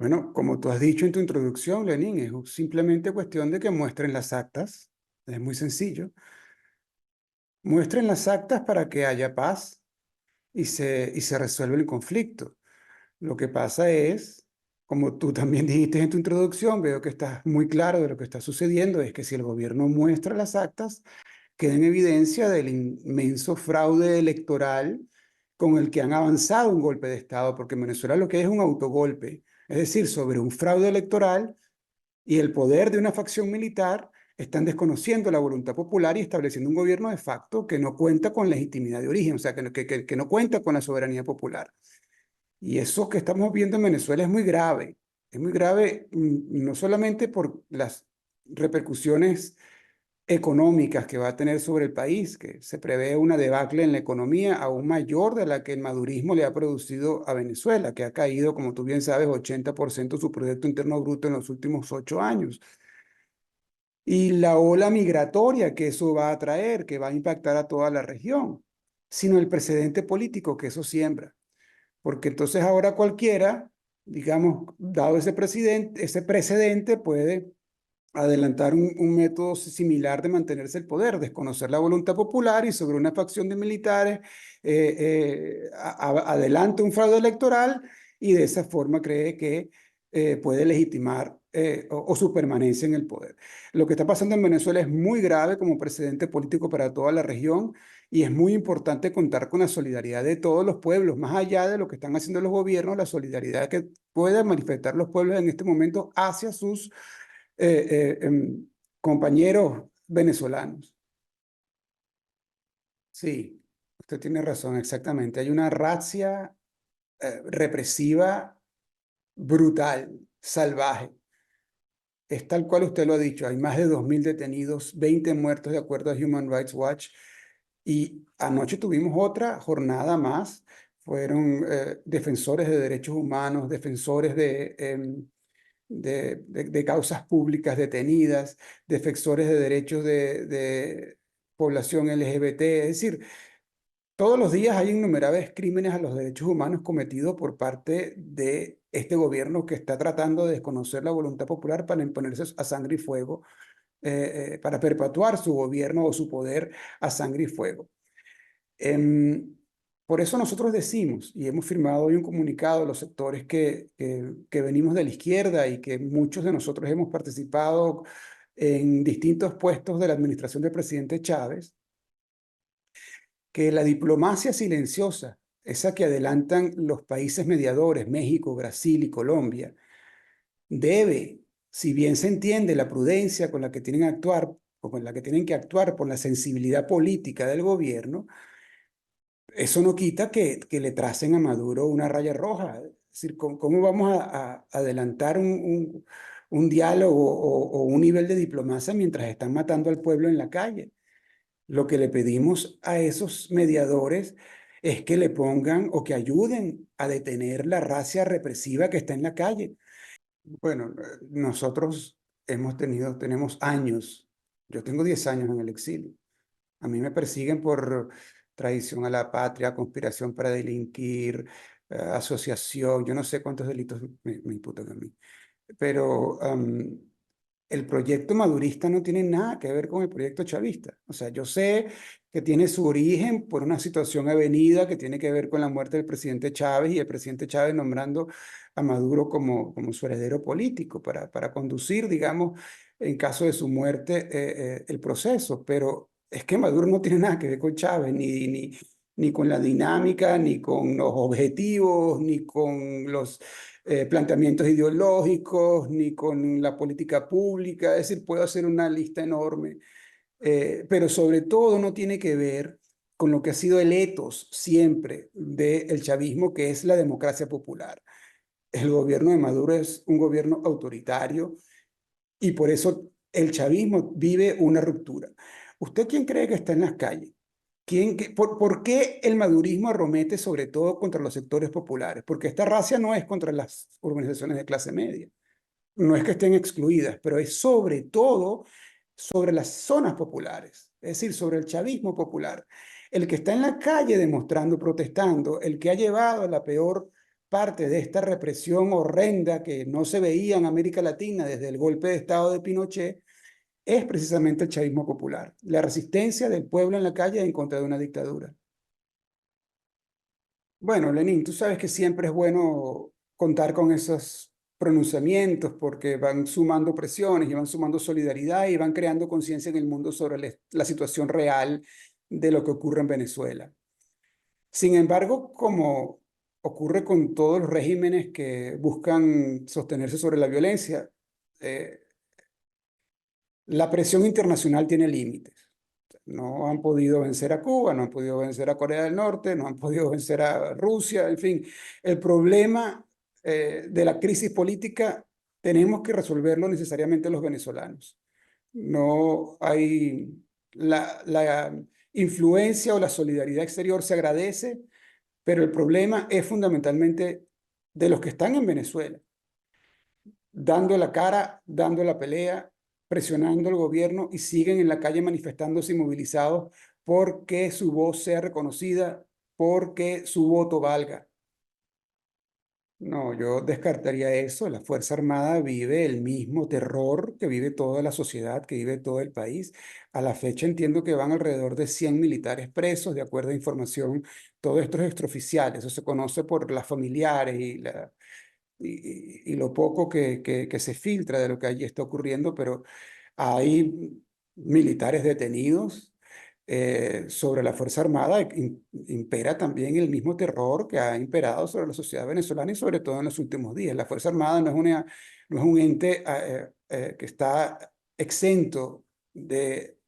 Bueno, como tú has dicho en tu introducción, Lenín, es simplemente cuestión de que muestren las actas. Es muy sencillo. Muestren las actas para que haya paz y se resuelva el conflicto. Lo que pasa es, como tú también dijiste en tu introducción, veo que estás muy claro de lo que está sucediendo, es que si el gobierno muestra las actas, queda en evidencia del inmenso fraude electoral con el que han avanzado un golpe de Estado, porque en Venezuela lo que es un autogolpe, es decir, sobre un fraude electoral y el poder de una facción militar, están desconociendo la voluntad popular y estableciendo un gobierno de facto que no cuenta con legitimidad de origen, o sea, que no cuenta con la soberanía popular. Y eso que estamos viendo en Venezuela es muy grave. Es muy grave, no solamente por las repercusiones económicas que va a tener sobre el país, que se prevé una debacle en la economía aún mayor de la que el madurismo le ha producido a Venezuela, que ha caído, como tú bien sabes, 80% su Producto Interno Bruto en los últimos 8 años. Y la ola migratoria que eso va a traer, que va a impactar a toda la región, sino el precedente político que eso siembra. Porque entonces ahora cualquiera, digamos, dado ese precedente, puede adelantar un método similar de mantenerse el poder, desconocer la voluntad popular y sobre una facción de militares adelanta un fraude electoral y de esa forma cree que puede legitimar o su permanencia en el poder. Lo que está pasando en Venezuela es muy grave como precedente político para toda la región y es muy importante contar con la solidaridad de todos los pueblos, más allá de lo que están haciendo los gobiernos, la solidaridad que puedan manifestar los pueblos en este momento hacia sus compañeros venezolanos. Sí, usted tiene razón, exactamente. Hay una razzia represiva brutal, salvaje. Es tal cual usted lo ha dicho, hay más de 2.000 detenidos, 20 muertos de acuerdo a Human Rights Watch. Y anoche tuvimos otra jornada más. Fueron defensores de derechos humanos, defensores de causas públicas detenidas, defensores de derechos de población LGBT. Es decir, todos los días hay innumerables crímenes a los derechos humanos cometidos por parte de este gobierno que está tratando de desconocer la voluntad popular para imponerse a sangre y fuego, para perpetuar su gobierno o su poder a sangre y fuego. Em, por eso nosotros decimos, y hemos firmado hoy un comunicado, los sectores que venimos de la izquierda y que muchos de nosotros hemos participado en distintos puestos de la administración del presidente Chávez, que la diplomacia silenciosa, esa que adelantan los países mediadores, México, Brasil y Colombia, debe, si bien se entiende la prudencia con la que tienen que actuar, o con la que tienen que actuar por la sensibilidad política del gobierno, eso no quita que le tracen a Maduro una raya roja. Es decir, ¿cómo vamos a adelantar un diálogo o un nivel de diplomacia mientras están matando al pueblo en la calle? Lo que le pedimos a esos mediadores es que le pongan o que ayuden a detener la racia represiva que está en la calle. Bueno, nosotros tenemos años, yo tengo 10 años en el exilio. A mí me persiguen por traición a la patria, conspiración para delinquir, asociación, yo no sé cuántos delitos me imputan a mí. Pero el proyecto madurista no tiene nada que ver con el proyecto chavista. O sea, yo sé que tiene su origen por una situación avenida que tiene que ver con la muerte del presidente Chávez y el presidente Chávez nombrando a Maduro como su heredero político para conducir, digamos, en caso de su muerte, el proceso. Pero es que Maduro no tiene nada que ver con Chávez, ni con la dinámica, ni con los objetivos, ni con los planteamientos ideológicos, ni con la política pública. Es decir, puedo hacer una lista enorme, pero sobre todo no tiene que ver con lo que ha sido el etos siempre del chavismo, que es la democracia popular. El gobierno de Maduro es un gobierno autoritario y por eso el chavismo vive una ruptura. ¿Usted quién cree que está en las calles? ¿Por qué el madurismo arremete sobre todo contra los sectores populares? Porque esta racia no es contra las organizaciones de clase media, no es que estén excluidas, pero es sobre todo sobre las zonas populares, es decir, sobre el chavismo popular. El que está en la calle demostrando, protestando, el que ha llevado la peor parte de esta represión horrenda que no se veía en América Latina desde el golpe de Estado de Pinochet es precisamente el chavismo popular, la resistencia del pueblo en la calle en contra de una dictadura. Bueno, Lenín, tú sabes que siempre es bueno contar con esos pronunciamientos porque van sumando presiones y van sumando solidaridad y van creando conciencia en el mundo sobre la situación real de lo que ocurre en Venezuela. Sin embargo, como ocurre con todos los regímenes que buscan sostenerse sobre la violencia, eh, la presión internacional tiene límites. No han podido vencer a Cuba, no han podido vencer a Corea del Norte, no han podido vencer a Rusia, en fin. El problema de la crisis política tenemos que resolverlo necesariamente los venezolanos. No hay la influencia o la solidaridad exterior se agradece, pero el problema es fundamentalmente de los que están en Venezuela, dando la cara, dando la pelea, presionando al gobierno y siguen en la calle manifestándose y movilizados porque su voz sea reconocida, porque su voto valga. No, yo descartaría eso. La Fuerza Armada vive el mismo terror que vive toda la sociedad, que vive todo el país. A la fecha entiendo que van alrededor de 100 militares presos, de acuerdo a información. Todo esto es extraoficial, eso se conoce por las familiares y lo poco que se filtra de lo que allí está ocurriendo, pero hay militares detenidos. Sobre la Fuerza Armada impera también el mismo terror que ha imperado sobre la sociedad venezolana y sobre todo en los últimos días. La Fuerza Armada no es un ente que está exento de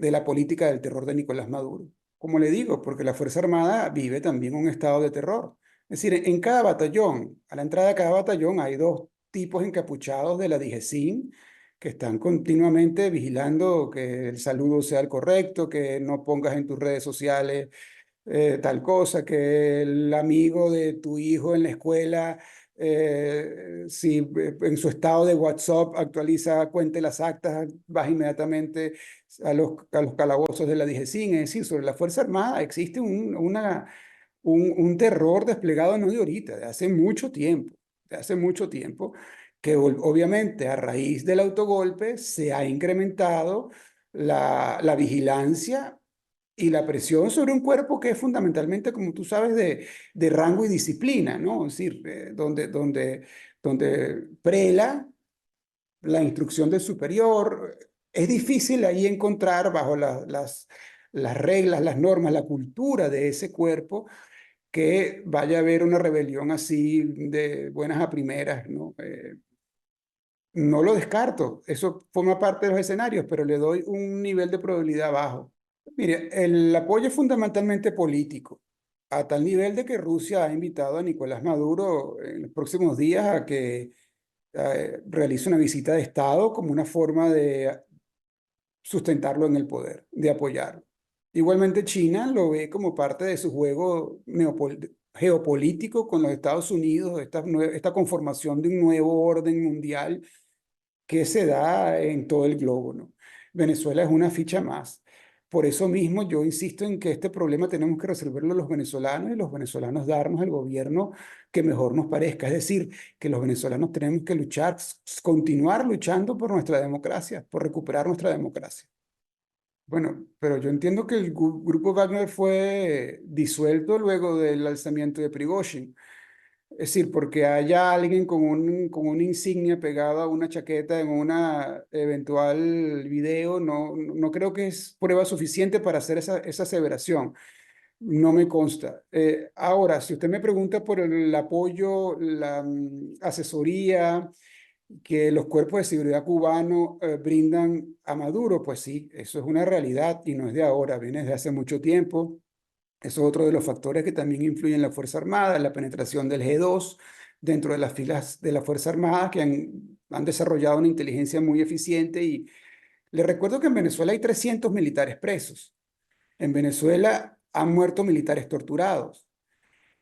la política del terror de Nicolás Maduro. Como le digo, porque la Fuerza Armada vive también un estado de terror. Es decir, en cada batallón, a la entrada de cada batallón hay dos tipos encapuchados de la DIGESIN que están continuamente vigilando que el saludo sea el correcto, que no pongas en tus redes sociales tal cosa, que el amigo de tu hijo en la escuela, si en su estado de WhatsApp actualiza, cuente las actas, vas inmediatamente a los calabozos de la DIGESIN. Es decir, sobre la Fuerza Armada existe un terror desplegado no de ahorita, de hace mucho tiempo, de hace mucho tiempo, que obviamente a raíz del autogolpe se ha incrementado la vigilancia y la presión sobre un cuerpo que es fundamentalmente, como tú sabes, de rango y disciplina, ¿no? Es decir, donde prela la instrucción del superior. Es difícil ahí encontrar bajo las reglas, las normas, la cultura de ese cuerpo que vaya a haber una rebelión así de buenas a primeras, ¿no? No lo descarto, eso forma parte de los escenarios, pero le doy un nivel de probabilidad bajo. Mire, el apoyo es fundamentalmente político, a tal nivel de que Rusia ha invitado a Nicolás Maduro en los próximos días a que realice una visita de Estado como una forma de sustentarlo en el poder, de apoyarlo. Igualmente China lo ve como parte de su juego geopolítico con los Estados Unidos, esta conformación de un nuevo orden mundial que se da en todo el globo, ¿no? Venezuela es una ficha más. Por eso mismo yo insisto en que este problema tenemos que resolverlo los venezolanos y los venezolanos darnos el gobierno que mejor nos parezca. Es decir, que los venezolanos tenemos que luchar, continuar luchando por nuestra democracia, por recuperar nuestra democracia. Bueno, pero yo entiendo que el grupo Wagner fue disuelto luego del alzamiento de Prigozhin. Es decir, porque haya alguien con una insignia pegada a una chaqueta en una eventual video, no creo que es prueba suficiente para hacer esa aseveración. No me consta. Ahora, si usted me pregunta por el apoyo, la asesoría que los cuerpos de seguridad cubanos brindan a Maduro, pues sí, eso es una realidad y no es de ahora, viene desde hace mucho tiempo. Eso es otro de los factores que también influyen en la Fuerza Armada, la penetración del G2 dentro de las filas de la Fuerza Armada, que han desarrollado una inteligencia muy eficiente. Y le recuerdo que en Venezuela hay 300 militares presos. En Venezuela han muerto militares torturados.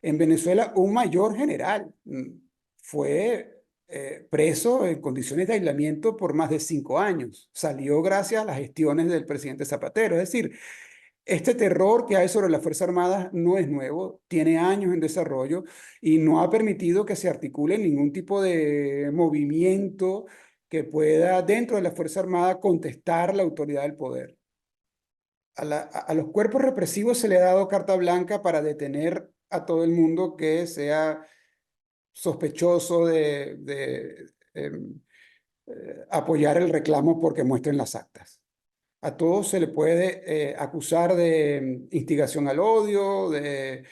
En Venezuela un mayor general fue preso en condiciones de aislamiento por más de 5 años. Salió gracias a las gestiones del presidente Zapatero. Es decir, Este terror que hay sobre las Fuerzas Armadas no es nuevo, tiene años en desarrollo y no ha permitido que se articule ningún tipo de movimiento que pueda dentro de la Fuerza Armada contestar la autoridad del poder. A los cuerpos represivos se le ha dado carta blanca para detener a todo el mundo que sea sospechoso de apoyar el reclamo porque muestren las actas. A todos se le puede acusar de instigación al odio, de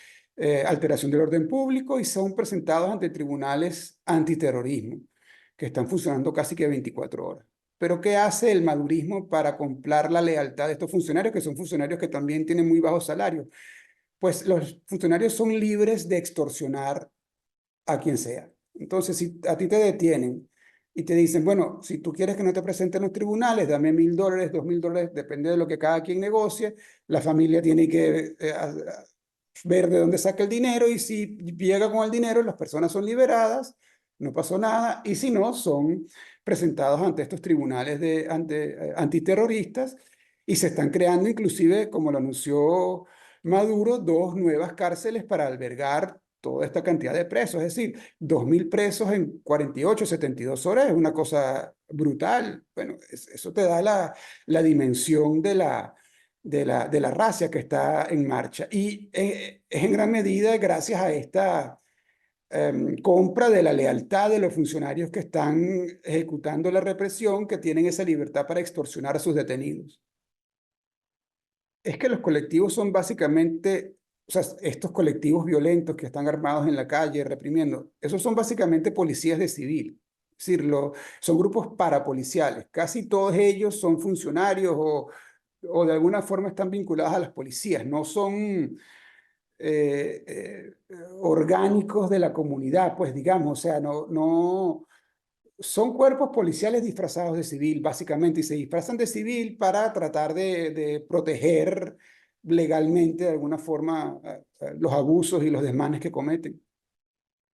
alteración del orden público y son presentados ante tribunales antiterrorismo que están funcionando casi que 24 horas. Pero ¿qué hace el madurismo para comprar la lealtad de estos funcionarios, que son funcionarios que también tienen muy bajos salarios? Pues los funcionarios son libres de extorsionar a quien sea. Entonces, si a ti te detienen y te dicen, bueno, si tú quieres que no te presenten en los tribunales, dame $1.000, $2.000, depende de lo que cada quien negocie, la familia tiene que ver de dónde saca el dinero y si llega con el dinero, las personas son liberadas, no pasó nada, y si no, son presentados ante estos tribunales antiterroristas y se están creando inclusive, como lo anunció Maduro, 2 nuevas cárceles para albergar toda esta cantidad de presos. Es decir, 2.000 presos en 48, 72 horas es una cosa brutal. Bueno, eso te da la dimensión de la racia que está en marcha. Y es en gran medida gracias a esta compra de la lealtad de los funcionarios que están ejecutando la represión, que tienen esa libertad para extorsionar a sus detenidos. Es que los colectivos son básicamente, o sea, estos colectivos violentos que están armados en la calle reprimiendo, esos son básicamente policías de civil. Es decir, son grupos parapoliciales. Casi todos ellos son funcionarios o de alguna forma están vinculados a las policías. No son orgánicos de la comunidad, pues digamos, o sea, no, son cuerpos policiales disfrazados de civil, básicamente, y se disfrazan de civil para tratar de proteger legalmente de alguna forma los abusos y los desmanes que cometen.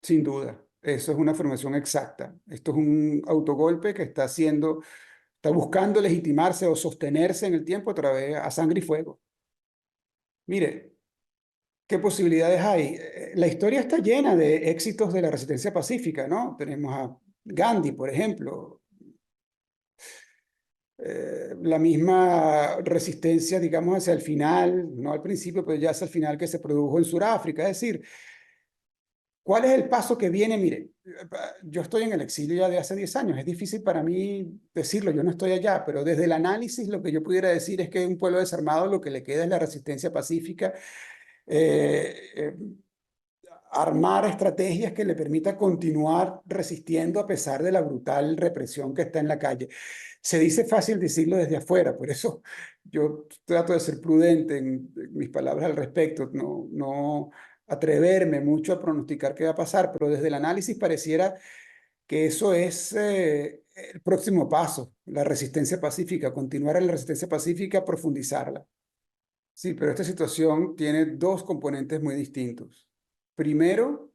Sin duda, eso es una afirmación exacta. Esto es un autogolpe que está buscando legitimarse o sostenerse en el tiempo a sangre y fuego. Mire, ¿qué posibilidades hay? La historia está llena de éxitos de la resistencia pacífica, ¿no? Tenemos a Gandhi, por ejemplo, la misma resistencia, digamos, hacia el final, no al principio, pero ya hacia el final que se produjo en Sudáfrica. Es decir, ¿cuál es el paso que viene? Mire, yo estoy en el exilio ya de hace 10 años, es difícil para mí decirlo, yo no estoy allá, pero desde el análisis lo que yo pudiera decir es que un pueblo desarmado lo que le queda es la resistencia pacífica, eh, eh, armar estrategias que le permita continuar resistiendo a pesar de la brutal represión que está en la calle. Se dice fácil decirlo desde afuera, por eso yo trato de ser prudente en mis palabras al respecto, no atreverme mucho a pronosticar qué va a pasar, pero desde el análisis pareciera que eso es el próximo paso, la resistencia pacífica, continuar en la resistencia pacífica, profundizarla. Sí, pero esta situación tiene dos componentes muy distintos. Primero,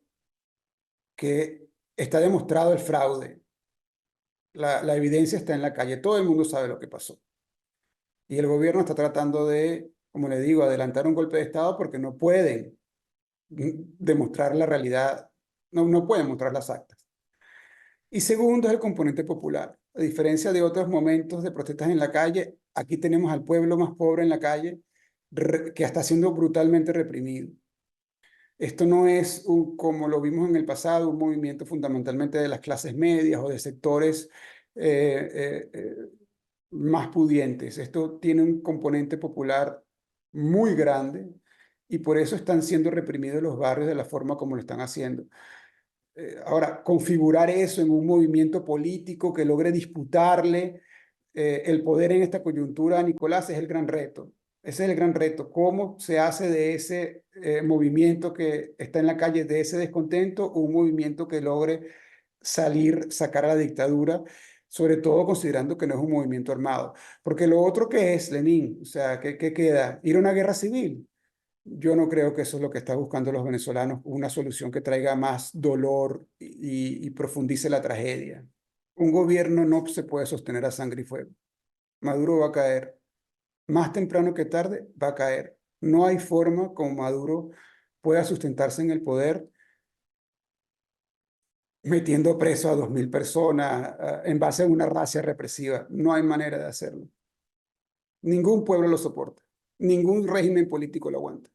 que está demostrado el fraude. La evidencia está en la calle, todo el mundo sabe lo que pasó. Y el gobierno está tratando de, como le digo, adelantar un golpe de Estado porque no pueden demostrar la realidad, no pueden mostrar las actas. Y segundo es el componente popular. A diferencia de otros momentos de protestas en la calle, aquí tenemos al pueblo más pobre en la calle que está siendo brutalmente reprimido. Esto no es, como lo vimos en el pasado, un movimiento fundamentalmente de las clases medias o de sectores eh, eh, eh, más pudientes. Esto tiene un componente popular muy grande y por eso están siendo reprimidos los barrios de la forma como lo están haciendo. Ahora, configurar eso en un movimiento político que logre disputarle el poder en esta coyuntura a Nicolás es el gran reto. Ese es el gran reto. ¿Cómo se hace de ese movimiento que está en la calle, de ese descontento, un movimiento que logre sacar a la dictadura, sobre todo considerando que no es un movimiento armado? Porque lo otro que es, Lenín, o sea, ¿qué queda? ¿Ir a una guerra civil? Yo no creo que eso es lo que están buscando los venezolanos, una solución que traiga más dolor y profundice la tragedia. Un gobierno no se puede sostener a sangre y fuego. Maduro va a caer. más temprano que tarde va a caer. No hay forma como Maduro pueda sustentarse en el poder metiendo preso a 2.000 personas en base a una racia represiva. No hay manera de hacerlo. Ningún pueblo lo soporta. Ningún régimen político lo aguanta.